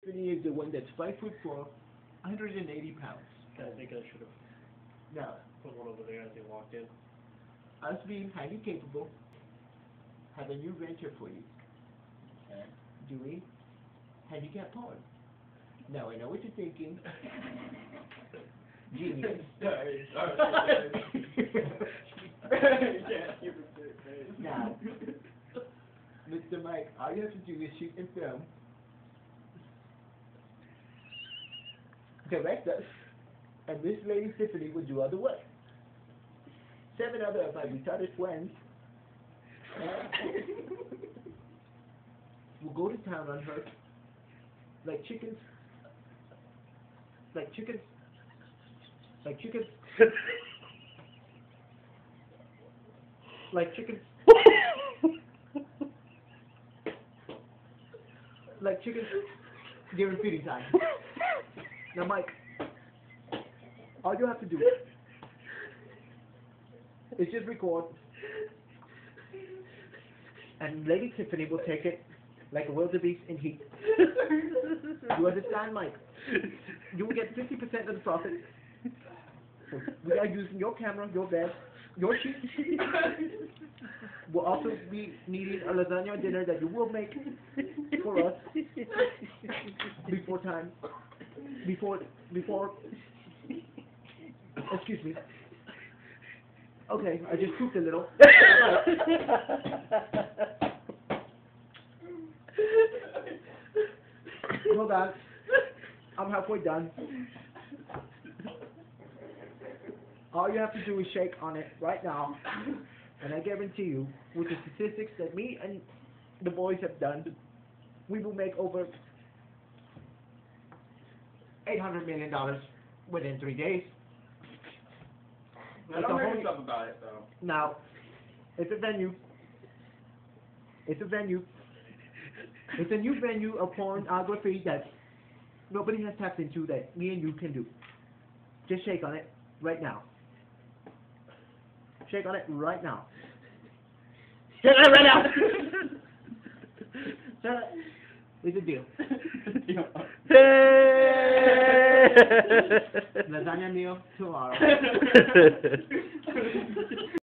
Tiffany is the one that's 5'4", 180 pounds. I think I should have Now, put one over there as they walked in. us being highly capable, have a new venture for you. Doing handicap porn. Now I know what you're thinking. Genius. Now, Mr. Mike, all you have to do is shoot and film, direct us, and Miss Lady Tiffany will do all the work. 7 other of my retarded friends will go to town on her like chickens, like chickens, like chickens, like chickens, like chickens during feeding time. Now, Mike, all you have to do is just record, and Lady Tiffany will take it like a wildebeest in heat. You understand, Mike? You will get 50% of the profit. We are using your camera, your bed, your sheets. We'll also be needing a lasagna dinner that you will make for us before time. Before, excuse me. Okay, I just pooped a little. Hold on. I'm halfway done. All you have to do is shake on it right now, and I guarantee you, with the statistics that me and the boys have done, we will make over $800 million within 3 days. I don't hear stuff about it, though. Now, it's a venue. It's a venue. It's a new venue of pornography that nobody has tapped into that me and you can do. Just shake on it right now. Shake on it right now. Shake on it right now. Shut up. It's a deal. Lasagna meal tomorrow.